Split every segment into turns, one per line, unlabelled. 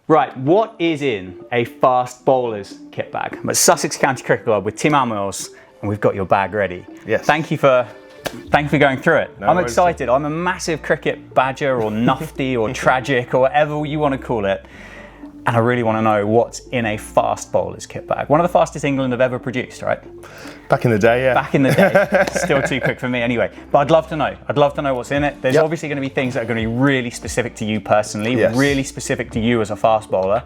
Right, what is in a fast bowler's kit bag? I'm at Sussex County Cricket Club with Tymal, and we've got your bag ready.
Yes.
Thank you for going through it.
No
I'm
worries.
excited. I'm a massive cricket badger or nufty or tragic or whatever you want to call it. And I really want to know what's in a fast bowler's kit bag. One of the fastest England have ever produced, right?
Back in the day, yeah.
Back in the day. Still too quick for me anyway. But I'd love to know. I'd love to know what's in it. There's obviously going to be things that are going to be really specific to you personally, really specific to you as a fast bowler.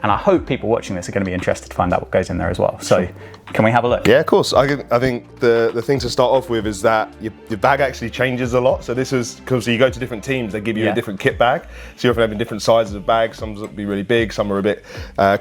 And I hope people watching this are going to be interested to find out what goes in there as well. So can we have a look?
Yeah, of course. I think the thing to start off with is that your bag actually changes a lot. So this is, because you go to different teams, they give you a different kit bag. So you're often having different sizes of bags. Some will be really big, some are a bit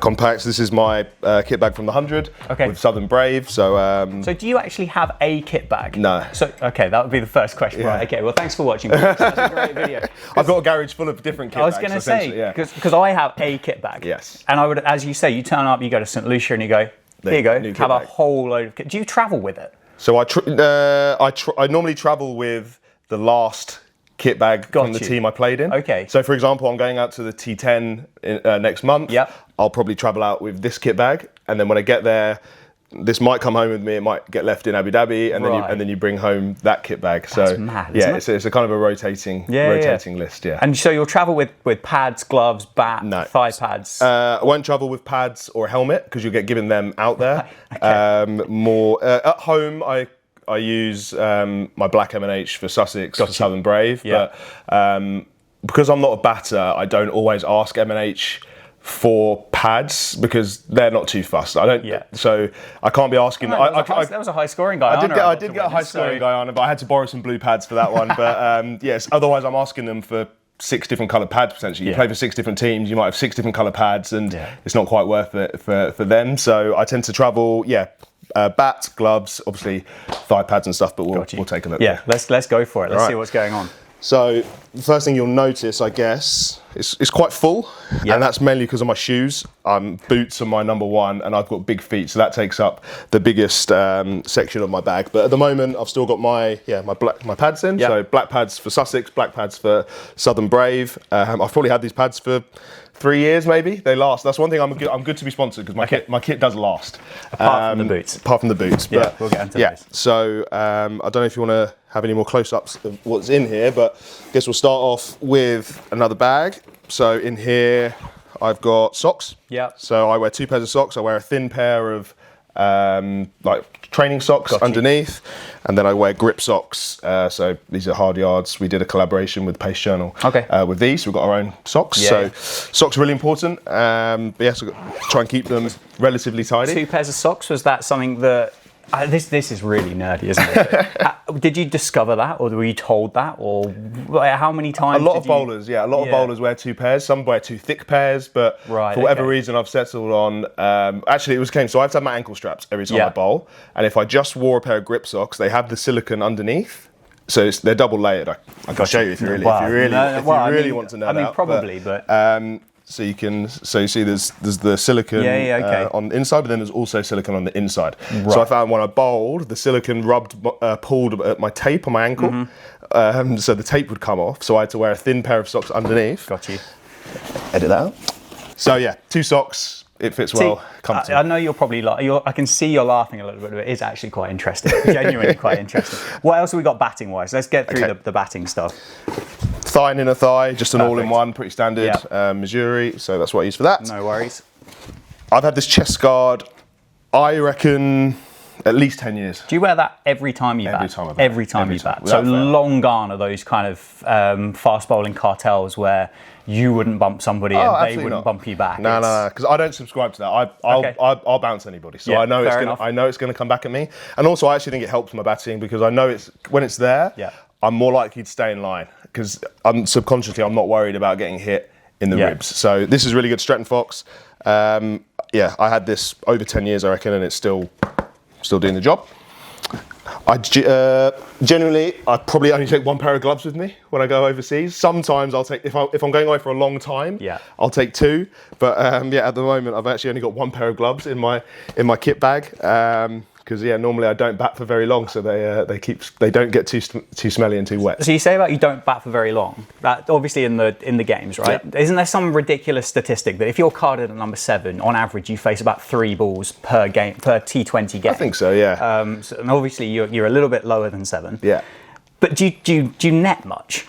compact. So this is my kit bag from the 100 with Southern Brave. So
so do you actually have a kit bag?
No.
So, okay, that would be the first question. Right, okay, well, thanks for watching. That's a great video.
I've got a garage full of different kit bags.
I was going to say, because I have a kit bag.
Yes.
And I would, as you say, you turn up, you go to St. Lucia and you go, here you go, have a whole load of kit. Do you travel with it?
So I normally travel with the last kit bag from the team I played in.
Okay.
So for example, I'm going out to the T10 next month.
Yep.
I'll probably travel out with this kit bag, and then when I get there, this might come home with me. It might get left in Abu Dhabi, and then you bring home that kit bag.
That's mad, isn't it?
It's a kind of a rotating list. Yeah.
And so you'll travel with pads, gloves, bat, thigh pads.
I won't travel with pads or a helmet because you'll get given them out there. More at home, I use my black M&H for Sussex, for Southern Brave. But because I'm not a batter, I don't always ask M&H for pads because they're not too fussed. I don't. So I can't be asking.
That was a high scoring guy.
I did get a high scoring guy on it, but I had to borrow some blue pads for that one. But yes, otherwise I'm asking them for 6 different coloured pads potentially. You play for 6 different teams, you might have 6 different coloured pads, and it's not quite worth it for them. So I tend to travel. Bat, gloves, obviously thigh pads and stuff. But we'll take a look.
Yeah, let's go for it. Let's see what's going on.
So the first thing you'll notice, I guess, it's quite full, and that's mainly because of my shoes. Boots are my number one, and I've got big feet, so that takes up the biggest section of my bag. But at the moment, I've still got my pads in. So black pads for Sussex, black pads for Southern Brave. I've probably had these pads for 3 years, maybe. They last. That's one thing I'm good to be sponsored because my kit does last.
Apart from the boots.
Apart from the boots. But
we'll get into those.
So I don't know if you want to have any more close-ups of what's in here, but I guess we'll start off with another bag. So in here, I've got socks. Yeah. So I wear 2 pairs of socks. I wear a thin pair of like training socks underneath, and then I wear grip socks. So these are Hard Yards. We did a collaboration with Pace Journal with these. We've got our own socks. So socks are really important. But yes, try and keep them relatively tidy.
2 pairs of socks, was that something that... this is really nerdy, isn't it? Did you discover that, or were you told that, or how many times?
A lot of bowlers wear 2 pairs. Some wear 2 thick pairs, but for whatever reason, I've settled on. Actually, it was so I have to have my ankle straps every time I bowl, and if I just wore a pair of grip socks, they have the silicone underneath, so they're double layered. I can show you if you really want to know.
I mean, probably, but.
So you see there's the silicone on the inside, but then there's also silicone on the inside. Right. So I found when I bowled, the silicone pulled at my tape on my ankle, so the tape would come off. So I had to wear a thin pair of socks underneath.
Got you.
Edit that out. So 2 socks. It fits well.
I know you're probably I can see you're laughing a little bit, but it is actually quite interesting. Genuinely quite interesting. What else have we got batting wise? Let's get through the batting stuff.
Thigh and inner thigh, just an all-in-one, pretty standard Missouri. So that's what I use for that.
No worries.
I've had this chest guard, I reckon, at least 10 years.
Do you wear that every time you bat? Every time you bat. So long gone are those kind of fast bowling cartels where you wouldn't bump somebody and they wouldn't bump you back.
No, because I don't subscribe to that. I'll bounce anybody, so I know it's going to come back at me. And also, I actually think it helps my batting because I know when it's there, I'm more likely to stay in line because subconsciously I'm not worried about getting hit in the ribs. So this is really good. Stretton Fox. I had this over 10 years, I reckon, and it's still doing the job. Generally, I probably only take 1 pair of gloves with me when I go overseas. Sometimes I'll take, if I'm going away for a long time, I'll take 2. But at the moment, I've actually only got 1 pair of gloves in my kit bag. because normally I don't bat for very long, so they don't get too smelly and too wet.
So you say about you don't bat for very long. That obviously in the games, right? Yeah. Isn't there some ridiculous statistic that if you're carded at number 7, on average you face about 3 balls per game, per T20 game?
I think so, yeah.
And obviously you're a little bit lower than 7.
Yeah.
But do you net much?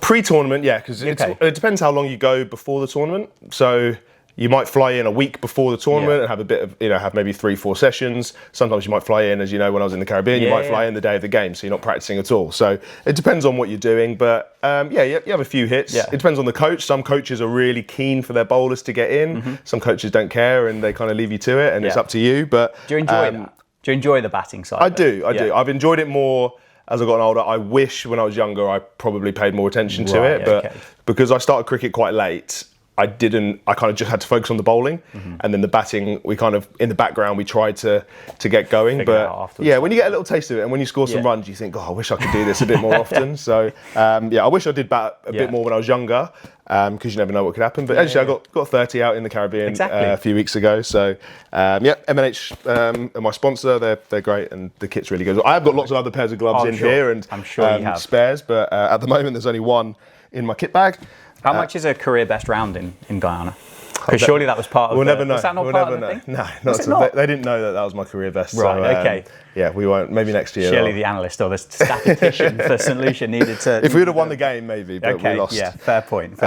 Pre-tournament, yeah, because it depends how long you go before the tournament. So you might fly in a week before the tournament and have a bit of, have maybe 3-4 sessions. Sometimes you might fly in, as you know, when I was in the Caribbean, you might fly in the day of the game, so you're not practicing at all. So it depends on what you're doing, but you have a few hits. Yeah. It depends on the coach. Some coaches are really keen for their bowlers to get in. Mm-hmm. Some coaches don't care and they kind of leave you to it, and it's up to you. But
do you enjoy that? Do you enjoy the batting side?
I do. I've enjoyed it more as I've gotten older. I wish when I was younger I probably paid more attention to it, but because I started cricket quite late, I kind of just had to focus on the bowling, and then the batting, we kind of, in the background, we tried to get going. But when you get a little taste of it and when you score some runs, you think, I wish I could do this a bit more often. So, I wish I did bat a bit more when I was younger, because you never know what could happen. But actually, I got 30 out in the Caribbean a few weeks ago. So, M&H are my sponsor. They're great, and the kit's really good. I have got lots of other pairs of gloves here, and
I'm sure you have
spares, but at the moment, there's only one in my kit bag.
How much is a career best round in Guyana? Because surely that was part of
We'll never know.
Was that not part of the thing?
No, not. They didn't know that was my career best.
Right,
so, yeah, we won't. Maybe next year.
Surely the analyst or the statistician for St Lucia needed to...
If we would have won the game, maybe, but we lost.
Yeah, fair point.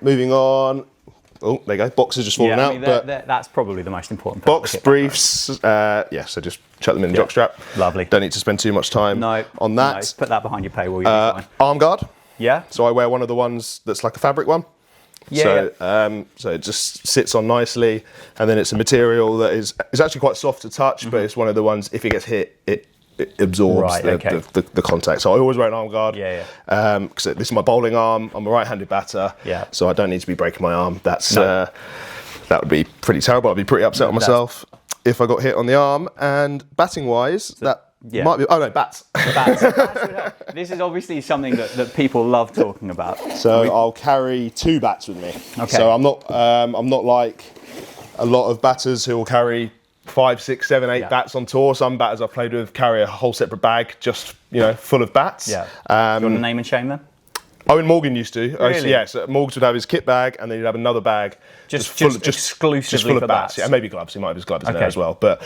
Moving on. Oh, there you go. Boxes just falling out. But
that's probably the most important.
Box, briefs. So just chuck them in the jockstrap.
Lovely.
Don't need to spend too much time on that.
No, put that behind your paywall. You'll be fine.
Arm guard.
Yeah.
So I wear one of the ones that's like a fabric one. So it just sits on nicely, and then it's a material that is actually quite soft to touch, but it's one of the ones, if it gets hit, it absorbs the contact. So I always wear an arm guard. Because this is my bowling arm. I'm a right-handed batter. Yeah. So I don't need to be breaking my arm. That would be pretty terrible. I'd be pretty upset with myself if I got hit on the arm. And batting-wise, might be. Oh no, bats.
This is obviously something that people love talking about.
So I'll carry 2 bats with me. Okay. So I'm not like a lot of batters who will carry 5, 6, 7, 8 bats on tour. Some batters I've played with carry a whole separate bag just full of bats.
Yeah. Do you want to name and shame them?
Owen Morgan used to.
Really?
So Morgan would have his kit bag, and then he'd have another bag
just exclusively
full of bats. Yeah, maybe gloves. He might have his gloves in there as well. But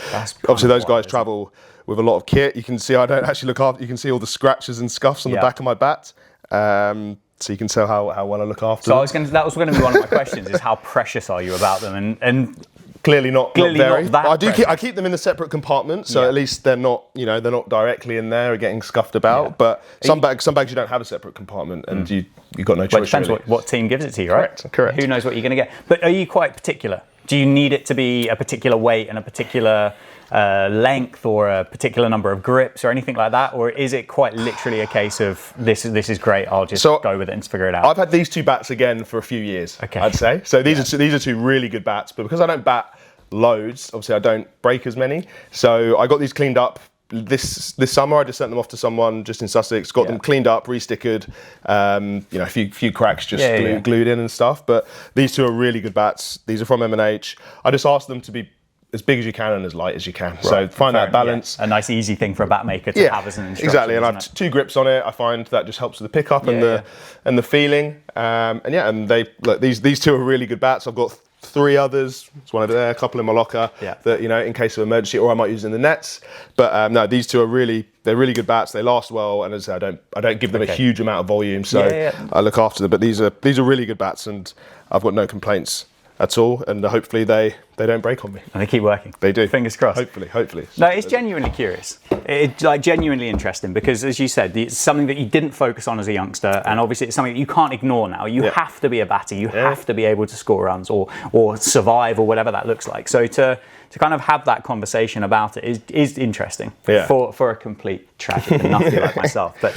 obviously those guys travel with a lot of kit. You can see I don't actually look after. You can see all the scratches and scuffs on the back of my bat. So you can tell how well I look after them.
That was going to be one of my questions: is how precious are you about them? And
clearly not very.
Not that
but I keep them in a separate compartment, so at least they're not they're not directly in there or getting scuffed about. Yeah. But some bags you don't have a separate compartment, and you've got no choice.
It depends what team gives it to you, right?
Correct.
Who knows what you're going to get? But are you quite particular? Do you need it to be a particular weight and a particular length or a particular number of grips or anything like that, or is it quite literally a case of this is great, I'll just go with it and figure it out?
I've had these 2 bats again for a few years. I'd say so. These are 2 really good bats, but because I don't bat loads, obviously I don't break as many. So I got these cleaned up this summer. I just sent them off to someone just in Sussex, got them cleaned up, re-stickered, a few cracks just glued in and stuff. But these 2 are really good bats. These are from M&H. I just asked them to be as big as you can and as light as you can. Right. So find that balance.
Yeah. A nice easy thing for a bat maker to have as an instruction.
Exactly, and I have 2 grips on it. I find that just helps with the pickup and the feeling. And these 2 are really good bats. I've got 3 others. There's one over there, a couple in my locker that in case of emergency, or I might use in the nets. But no, these 2 are really good bats. They last well, and as I say, I don't give them a huge amount of volume, so I look after them. But these are really good bats, and I've got no complaints at all, and hopefully they don't break on me.
And they keep working.
They do.
Fingers crossed.
Hopefully.
No, it's genuinely curious. It's genuinely interesting because, as you said, it's something that you didn't focus on as a youngster, and obviously it's something that you can't ignore now. You have to be a batter. You have to be able to score runs or survive or whatever that looks like. So to kind of have that conversation about it is interesting for a complete tragedy nutty like myself. But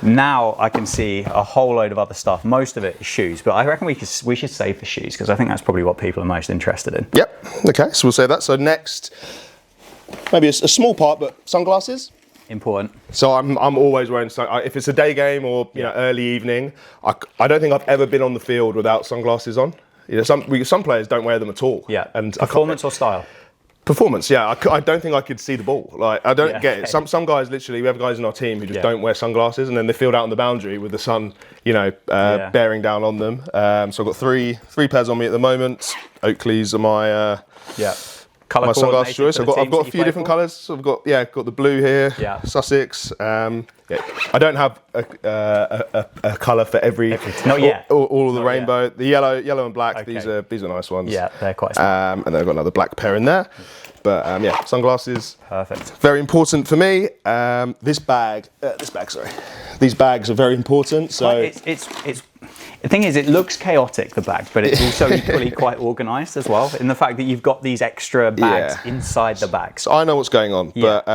now I can see a whole load of other stuff. Most of it is shoes, but I reckon we should save the shoes because I think that's probably what people are most interested in.
Yep. Okay, so we'll say that. So next, maybe a small part, but sunglasses.
Important.
So I'm always wearing if it's a day game or early evening. I don't think I've ever been on the field without sunglasses on. Some players don't wear them at all.
Yeah. And performance or style?
Performance, yeah. I don't think I could see the ball. Like, I don't get it. Some guys, literally, we have guys in our team who just don't wear sunglasses, and then they field out on the boundary with the sun, bearing down on them. So I've got three pairs on me at the moment. Oakley's are my
Colour
my sunglass choice. I've got a few different colours. So I've got the blue here, Sussex. I don't have a colour for every.
Not yet.
All of the rainbow. The yellow and black. Okay. These are nice ones.
Yeah, they're quite smart.
And then I've got another black pair in there. But sunglasses.
Perfect.
Very important for me. These bags are very important. So
it's the thing is, it looks chaotic, the bag, but it's also equally quite organised as well. In the fact that you've got these extra bags inside the bag.
So I know what's going on, but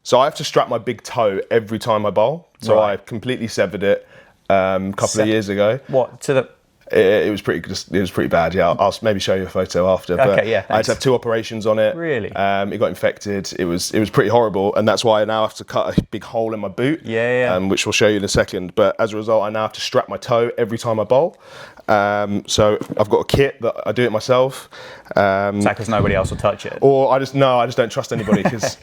so I have to strap my big toe every time I bowl. So I completely severed it a couple of years ago.
What to the?
It was pretty bad. Yeah, I'll maybe show you a photo after. But
okay, yeah.
I had to have 2 operations on it.
Really?
It got infected. It was pretty horrible, and that's why I now have to cut a big hole in my boot. Which we'll show you in a second. But as a result, I now have to strap my toe every time I bowl. So I've got a kit that I do it myself.
Because nobody else will touch it.
Or I just don't trust anybody because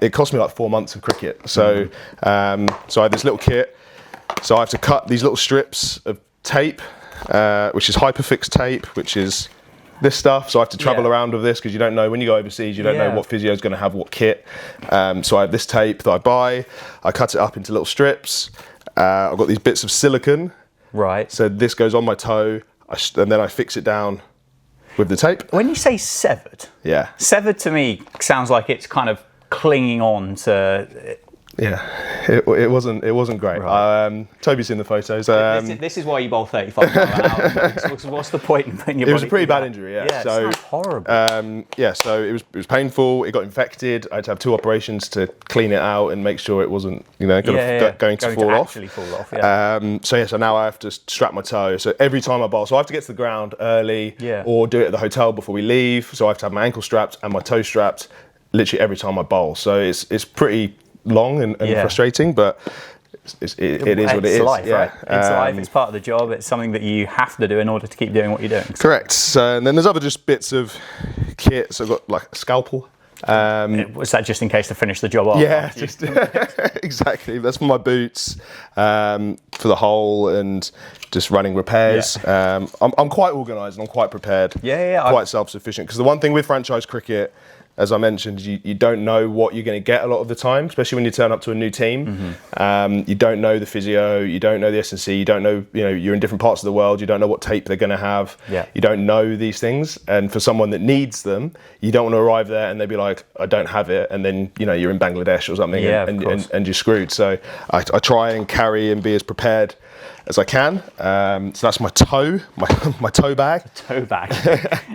it cost me like 4 months of cricket. So so I have this little kit. So I have to cut these little strips of tape. Which is hyperfix tape, which is this stuff. So I have to travel around with this because you don't know, when you go overseas, you don't know what physio is going to have what kit. So I have this tape that I buy. I cut it up into little strips. I've got these bits of silicone.
Right.
So this goes on my toe, and then I fix it down with the tape.
When you say severed, severed to me sounds like it's kind of clinging on to.
Yeah, it wasn't great. Right. Toby's seen the photos.
This is why you bowl 35 miles an hour. What's the point in putting your body?
It was a pretty bad injury.
Yeah, so it sounds horrible.
So it was painful. It got infected. I had to have 2 operations to clean it out and make sure it wasn't going to fall off.
Actually fall off.
So now I have to strap my toe. So every time I bowl, so I have to get to the ground early, or do it at the hotel before we leave. So I have to have my ankle strapped and my toe strapped, literally every time I bowl. So it's pretty long and frustrating, but it is what it is.
Life, right? It's life. It's part of the job. It's something that you have to do in order to keep doing what you're doing.
Correct. So, and then there's other just bits of kit. So I've got like a scalpel.
Was that just in case to finish the job off?
Yeah, just exactly. That's for my boots, for the hole and just running repairs. I'm quite organised and I'm quite prepared. Quite self-sufficient. Because the one thing with franchise cricket, as I mentioned, you don't know what you're going to get a lot of the time, especially when you turn up to a new team. You don't know the physio, you don't know the S&C, you don't know, you're in different parts of the world, you don't know what tape they're going to have. You don't know these things. And for someone that needs them, you don't want to arrive there and they'd be like, I don't have it. And then, you're in Bangladesh or something and you're screwed. So I try and carry and be as prepared as I can. So that's my toe, my toe bag.
Toe bag.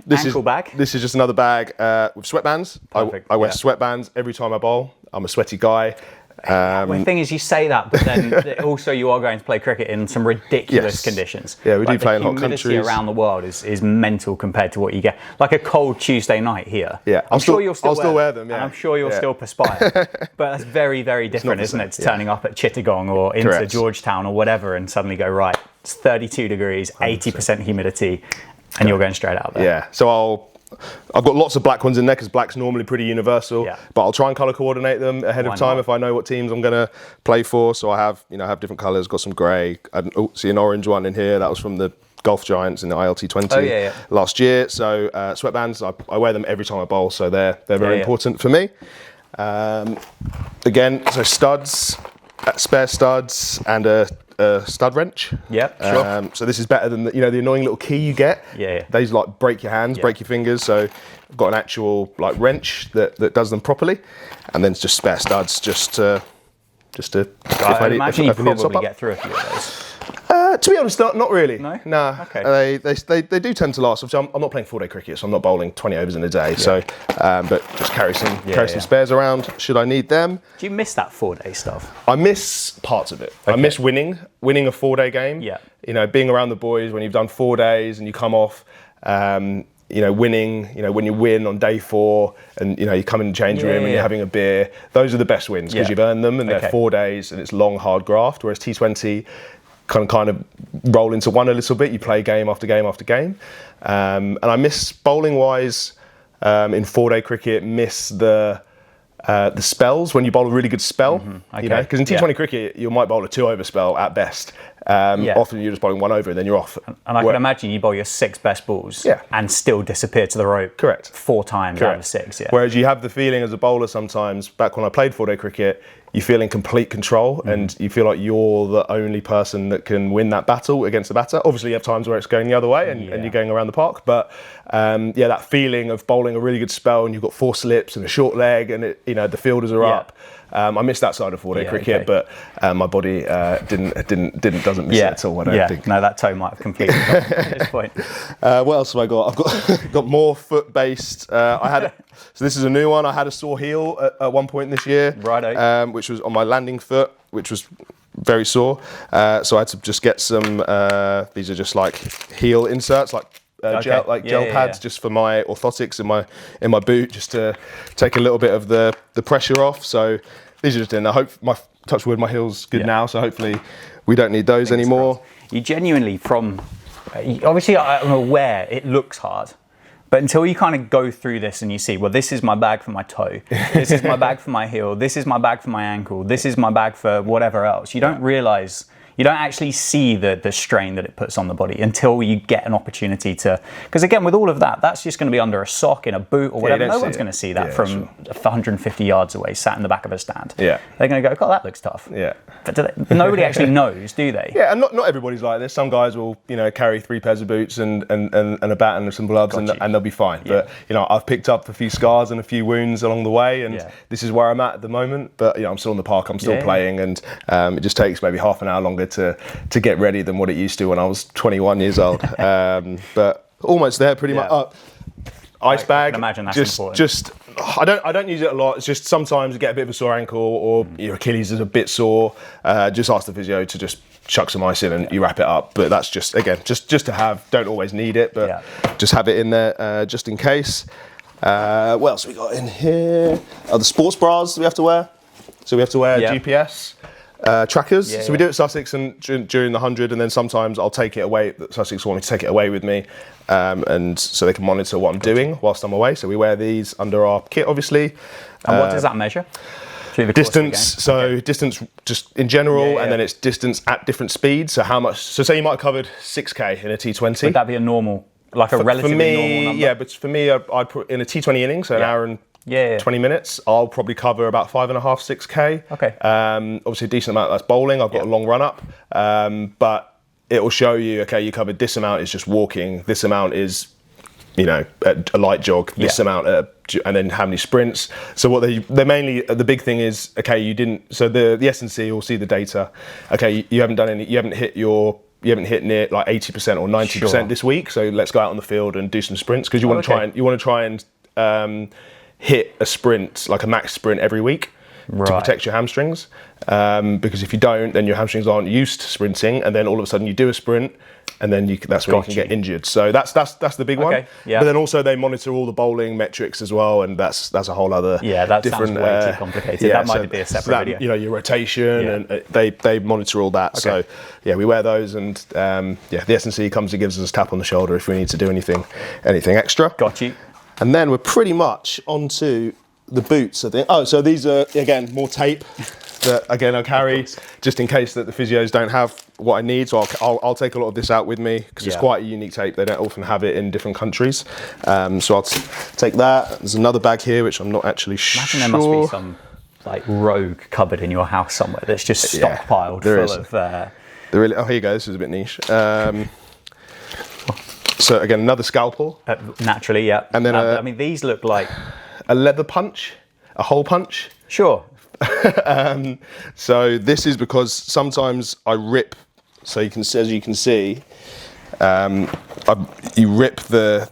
Ankle
bag.
This is just another bag with sweatbands. I wear sweatbands every time I bowl. I'm a sweaty guy.
The thing is, you say that, but then also you are going to play cricket in some ridiculous conditions.
Yeah, we do play in hot countries.
The humidity around the world is mental compared to what you get. Like a cold Tuesday night here.
Yeah,
I'm sure you'll still
wear them. Yeah.
And I'm sure you'll still perspire. But that's very, very different, isn't it? To turning up at Chittagong or into Georgetown or whatever and suddenly go, right, it's 32 degrees, 80% humidity, and you're going straight out there.
Yeah, so I've got lots of black ones in there because black's normally pretty universal, but I'll try and colour coordinate them ahead of time if I know what teams I'm going to play for. So I have, have different colours, got some grey. See an orange one in here. That was from the Golf Giants in the ILT20 last year. So sweatbands, I wear them every time I bowl, so they're very important for me. Again, so studs, spare studs, and a stud wrench. So this is better than the annoying little key you get. These like break your hands, break your fingers. So I've got an actual like wrench that does them properly, and then it's just spare studs just to.
I imagine you probably get through a few of those.
To be honest, not really.
No.
Nah.
Okay.
They do tend to last. Obviously, I'm not playing 4-day cricket, so I'm not bowling 20 overs in a day. So, but just carry some spares around should I need them.
Do you miss that 4-day stuff?
I miss parts of it. I miss winning a 4-day game. Being around the boys when you've done 4 days and you come off. Winning, when you win on day 4 and, you come in the change room and you're having a beer, those are the best wins because you've earned them and they're 4 days and it's long, hard graft. Whereas T20 kind of roll into one a little bit. You play game after game after game. And I miss bowling wise. in 4-day cricket miss the spells when you bowl a really good spell.
Okay.
You know, because in T20 cricket you might bowl a 2-over spell at best. Often you're just bowling 1 over and then you're off.
And I can imagine you bowl your 6 best balls and still disappear to the rope.
Correct.
4 times out of 6. Yeah.
Whereas you have the feeling as a bowler sometimes, back when I played 4-day cricket, you feel in complete control and you feel like you're the only person that can win that battle against the batter. Obviously, you have times where it's going the other way and you're going around the park. But that feeling of bowling a really good spell and you've got 4 slips and a short leg and the fielders are up. I missed that side of 4-day cricket, but my body doesn't miss it at all. I don't think.
No, that toe might have completely gone at this point.
What else have I got? I've got more foot-based. So this is a new one. I had a sore heel at one point this year, which was on my landing foot, which was very sore. So I had to just get some. These are just like heel inserts, like gel pads, just for my orthotics in my boot, just to take a little bit of the pressure off. So these are just in. I hope touch wood, my heel's good now. So hopefully we don't need those anymore.
You genuinely obviously I'm aware it looks hard. But until you kind of go through this and you see, well, this is my bag for my toe, this is my bag for my heel, this is my bag for my ankle, this is my bag for whatever else, you don't realise, you don't actually see the strain that it puts on the body until you get an opportunity to, because again, with all of that, that's just going to be under a sock, in a boot or whatever. No one's going to see that from 150 yards away, sat in the back of a stand. They're going to go, God, that looks tough. But nobody actually knows, do they?
And not everybody's like this. Some guys will, carry 3 pairs of boots and a bat and some gloves and they'll be fine. But, I've picked up a few scars and a few wounds along the way and this is where I'm at the moment. But, I'm still in the park, I'm still playing and it just takes maybe half an hour longer to get ready than what it used to when I was 21 years old. But almost there pretty much. Ice bag. I can imagine that's important. I don't use it a lot. It's just sometimes you get a bit of a sore ankle or your Achilles is a bit sore. Just ask the physio to just chuck some ice in and you wrap it up. But that's just to have. Don't always need it, but just have it in there just in case. What else have we got in here? The sports bras we have to wear. So we have to wear GPS trackers. So we do it at Sussex and during the 100, and then sometimes I'll take it away. Sussex want me to take it away with me, and so they can monitor what I'm doing whilst I'm away. So we wear these under our kit, obviously.
And what does that measure?
Distance. So distance, just in general, and then it's distance at different speeds. So how much? So say you might have covered 6K in a T20.
Would that be a normal, like a relatively normal number?
Yeah, but for me, I'd put in a T20 inning, so an hour and 20 minutes, I'll probably cover about 5.5, 6K.
Okay.
Obviously a decent amount, that's bowling. I've got a long run up, but it will show you, okay, you covered this amount is just walking, this amount is, a light jog, this amount, and then how many sprints. So what they mainly, the big thing is, okay, you didn't, so the S&C will see the data. Okay, you haven't done any, you haven't hit near like 80% or 90% this week. So let's go out on the field and do some sprints, because you want to try and hit a sprint, like a max sprint every week to protect your hamstrings. Because if you don't, then your hamstrings aren't used to sprinting, and then all of a sudden you do a sprint, and then that's where you can get injured. So that's the big one. But then also they monitor all the bowling metrics as well, and that's a whole other
that different. Sounds way too complicated. That might be a separate video.
Your rotation and they monitor all that. So we wear those, and the S&C comes and gives us a tap on the shoulder if we need to do anything extra.
Got you.
And then we're pretty much onto the boots, I think. Oh, so these are, again, more tape that, again, I'll carry just in case that the physios don't have what I need. So I'll take a lot of this out with me because it's quite a unique tape. They don't often have it in different countries. So I'll take that. There's another bag here, which I'm not actually sure.
Imagine there must be some like rogue cupboard in your house somewhere that's just stockpiled full of...
Oh, here you go. This is a bit niche. So again, another scalpel.
Naturally, yeah.
And then
these look like
a leather punch, a hole punch.
Sure.
So this is because sometimes I rip. So you can, as you can see, you rip the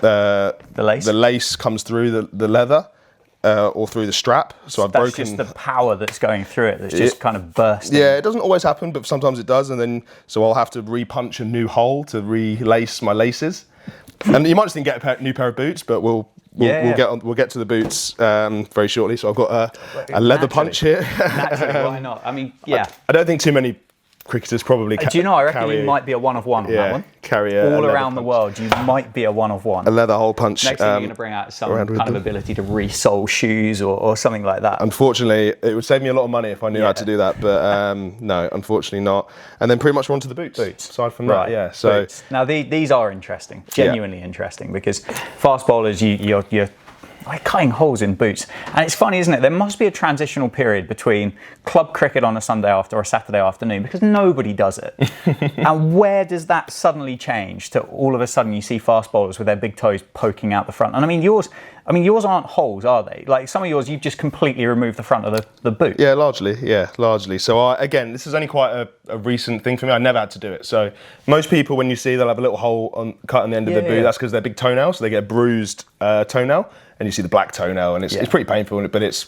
lace.
The lace comes through the leather. Or through the strap, so I've broken.
That's just the power that's going through it. That's just kind of bursting.
Yeah, it doesn't always happen, but sometimes it does, and then so I'll have to re-punch a new hole to relace my laces. And you might just think get a new pair of boots, but we'll get to the boots very shortly. So I've got a leather punch here.
Naturally, why not? I mean,
I don't think too many cricketers probably.
Do you know? I reckon you might be a 1 of 1 on that one.
Carry
all around the world. You might be a 1 of 1.
A leather hole punch.
Next thing you're going to bring out some kind of ability to resole shoes or something like that.
Unfortunately, it would save me a lot of money if I knew how to do that, but no, unfortunately not. And then pretty much we're on to the boots. Aside from that, yeah. So
boots. Now these are interesting, genuinely interesting, because fast bowlers, you're like cutting holes in boots. And it's funny, isn't it? There must be a transitional period between club cricket on a Sunday or a Saturday afternoon, because nobody does it. And where does that suddenly change to all of a sudden you see fast bowlers with their big toes poking out the front? And I mean yours aren't holes, are they? Like some of yours, you've just completely removed the front of the boot.
Yeah, largely. So again, this is only quite a recent thing for me. I never had to do it. So most people, when you see, they'll have a little hole cut on the end of their boot. That's because they're big toenails, so they get a bruised toenail. And you see the black toenail, and it's pretty painful, but it's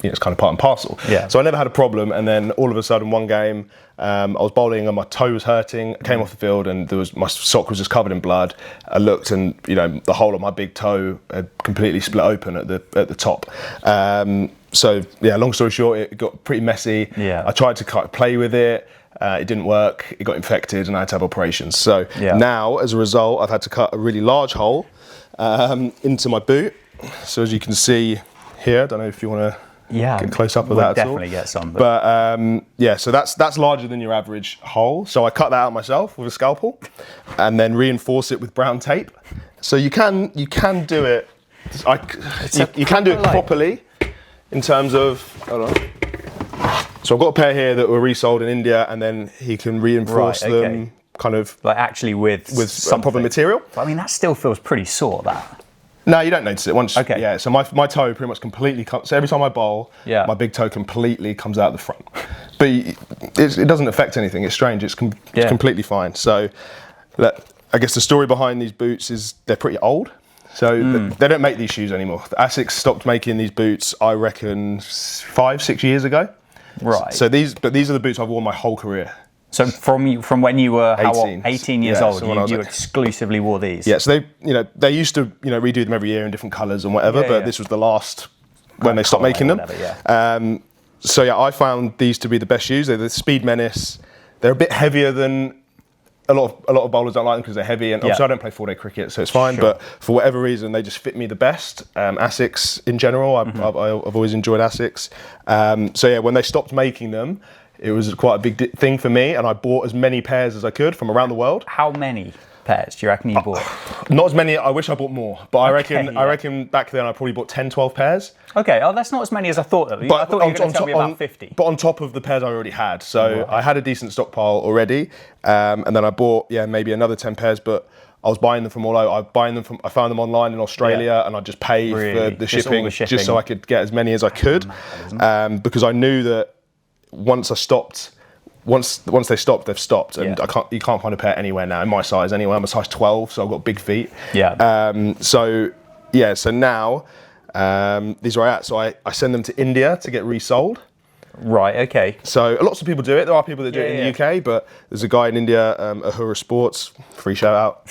kind of part and parcel.
Yeah.
So I never had a problem, and then all of a sudden, one game, I was bowling and my toe was hurting. I came off the field, and my sock was just covered in blood. I looked, and the hole of my big toe had completely split open at the top. So long story short, it got pretty messy.
Yeah.
I tried to play with it. It didn't work. It got infected, and I had to have operations. So now, as a result, I've had to cut a really large hole into my boot. So as you can see here, I don't know if you want to get close up of that at all.
Definitely get some.
But so that's larger than your average hole. So I cut that out myself with a scalpel, and then reinforce it with brown tape. So you can do it. You can do it properly in terms of. Hold on. So I've got a pair here that were resold in India, and then he can reinforce them, kind of
like actually with
some proper material.
But I mean, that still feels pretty sore. That.
No, you don't notice it once.
Okay.
Yeah. So my toe pretty much completely comes. So every time I bowl, my big toe completely comes out the front. But it doesn't affect anything. It's strange. It's completely fine. So I guess the story behind these boots is they're pretty old. So they don't make these shoes anymore. Asics stopped making these boots, I reckon, 5-6 years ago.
Right.
So these are the boots I've worn my whole career.
So from when you were 18 years old, you exclusively wore these.
Yeah. So they used to redo them every year in different colours and whatever, but this was the last when they stopped making them.
Whatever,
So I found these to be the best shoes. They're the Speed Menace. They're a bit heavier than a lot of bowlers don't like them because they're heavy, and obviously I don't play 4-day cricket, so it's fine. Sure. But for whatever reason, they just fit me the best. Asics in general, I've always enjoyed Asics. When they stopped making them, it was quite a big thing for me, and I bought as many pairs as I could from around the world.
How many pairs do you reckon you bought?
Not as many. I wish I bought more, but I reckon back then I probably bought 10-12 pairs.
Okay, that's not as many as I thought. I thought you were going to tell me about 50.
But on top of the pairs I already had, so I had a decent stockpile already, and then I bought maybe another 10 pairs, but I was buying them from all over. I found them online in Australia, and I just paid for the shipping, just so I could get as many as I could, because I knew that once they stopped, they've stopped, and you can't find a pair anywhere now in my size anyway. I'm a size 12, so I've got big feet. So now these are at. So I send them to India to get resold.
Right. Okay.
So lots of people do it. There are people that do it in the UK, but there's a guy in India, Ahura Sports. Free shout out.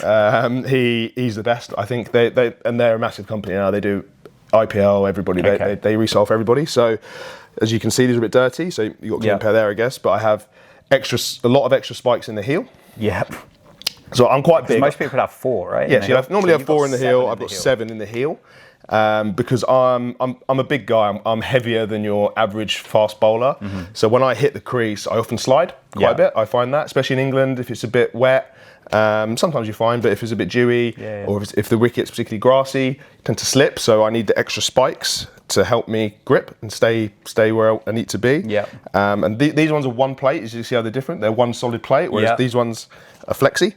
He's the best. I think they're a massive company now. They do IPL. Everybody. They resell for everybody. So as you can see, these are a bit dirty. So you got a clean pair there, I guess. But I have a lot of extra spikes in the heel.
Yep.
So I'm quite big.
Most people have 4, right?
Yes, you normally have 4 in the heel. I've got 7 in the heel. Because I'm a big guy. I'm heavier than your average fast bowler. Mm-hmm. So when I hit the crease, I often slide quite a bit. I find that, especially in England, if it's a bit wet. Sometimes you're fine, but if it's a bit dewy, or if the wicket's particularly grassy, you tend to slip. So I need the extra spikes to help me grip and stay where I need to be.
Yeah.
And these ones are one plate. As you see how they're different. They're one solid plate, whereas these ones are flexi.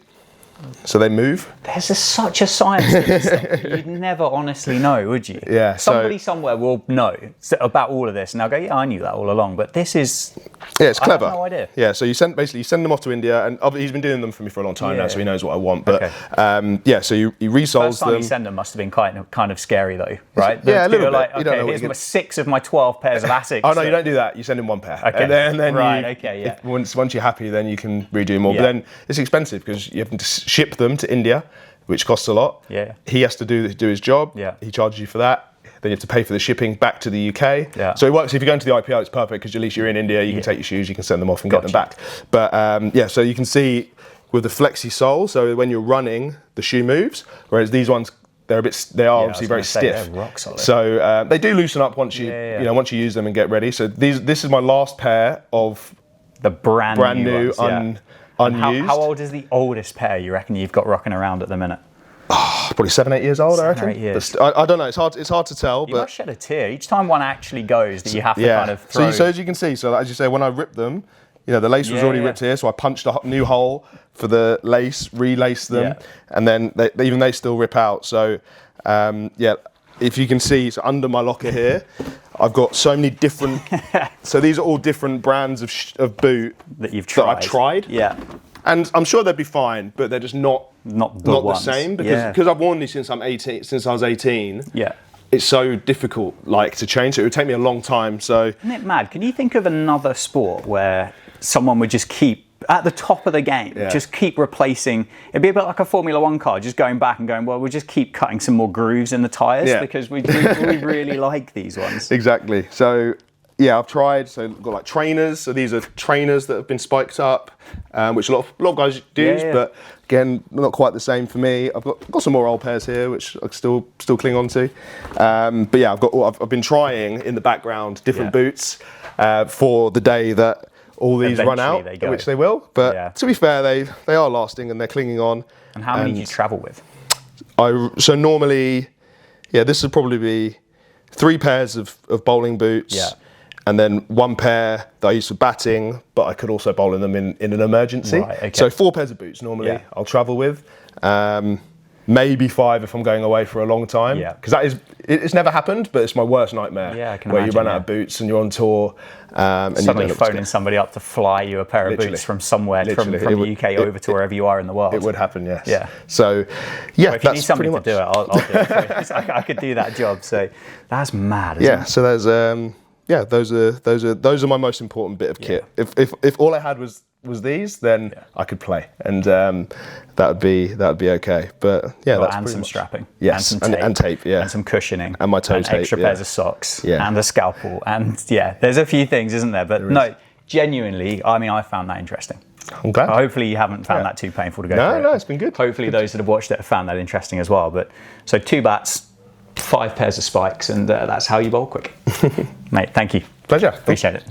So they move.
There's such a science to this stuff. You'd never honestly know, would you?
Yeah.
Somebody somewhere will know about all of this, and they'll go, "Yeah, I knew that all along." But this is,
it's clever.
I have no idea.
Yeah. So you send them off to India, and he's been doing them for me for a long time now, so he knows what I want. But so you resold them.
First time you send them must have been kind of scary though, right?
Yeah, a little bit.
Like, okay, here's my 6 of my 12 pairs of Asics.
Oh no, you don't do that. You send him one pair,
okay.
and then
right,
once you're happy, then you can redo more. But then it's expensive because you have to ship them to India, which costs a lot.
Yeah.
He has to do his job.
Yeah.
He charges you for that. then you have to pay for the shipping back to the UK.
Yeah.
So it works, if you're going to the IPO, it's perfect because at least you're in India, you can take your shoes, you can send them off and get them back. But yeah, so you can see with the flexi sole, so when you're running, the shoe moves, whereas these ones, they are obviously very stiff.
They're rock solid.
So they do loosen up once you, you know, once you use them and get ready. So this is my last pair of
the brand new
ones,
unused. How old is the oldest pair you reckon you've got rocking around at the minute?
Probably 7-8 years old, I reckon.
8 years.
I don't know. It's hard to tell.
You must shed a tear each time one actually goes. That you have to kind of throw.
So as you can see, so as you say, when I ripped them, you know, the lace was already ripped here, so I punched a new hole for the lace, relaced them, and then they still rip out. So yeah, if you can see, so under my locker here, I've got so many different. So these are all different brands of boot
that you've tried.
That I've tried.
Yeah.
And I'm sure they'd be fine, but they're just not the same because I've worn these since I was 18.
Yeah.
It's so difficult, like, to change. So it would take me a long time. So
isn't it mad? Can you think of another sport where someone would just keep at the top of the game, just keep replacing? It'd be a bit like a Formula One car, just going back and going, well, we'll just keep cutting some more grooves in the tyres because we really like these ones.
Exactly. So yeah, I've tried. So I've got like trainers. So these are trainers that have been spiked up, which a lot of guys use, but again, not quite the same for me. I've got some more old pairs here, which I still cling on to. But yeah, I've been trying in the background different boots for the day that all these run out, which they will. But to be fair, they are lasting and they're clinging on.
And how many do you travel with?
So normally, this would probably be 3 pairs of bowling boots. Yeah. And then 1 pair that I use for batting, but I could also bowl in them in an emergency. Right, okay. So 4 pairs of boots normally I'll travel with. Maybe 5 if I'm going away for a long time. Yeah. Because it's never happened, but it's my worst nightmare.
Yeah, I can
imagine,
you
run out of boots and you're on tour. And
suddenly you're phoning somebody up to fly you a pair of boots from somewhere, from the UK over to wherever you are in the world.
It would happen, yes.
Yeah.
So, yeah,
well, if you need somebody to do it, I'll do it. I could do that job. So that's mad, isn't it?
So there's... yeah, those are my most important bit of kit. If all I had was these, then I could play, and that would be okay. But yeah, that's
and
pretty
some
much
strapping,
yes,
and some tape,
and
some cushioning,
and my toe
and
tape,
extra pairs of socks, and a scalpel, and there's a few things, isn't there? But no, genuinely, I mean, I found that interesting.
I'm glad.
Hopefully you haven't found that too painful to go through.
No, it's been good.
Hopefully those that have watched it have found that interesting as well. But so 2 bats, 5 pairs of spikes, and that's how you bowl quick. Mate, thank you.
Pleasure.
Appreciate it.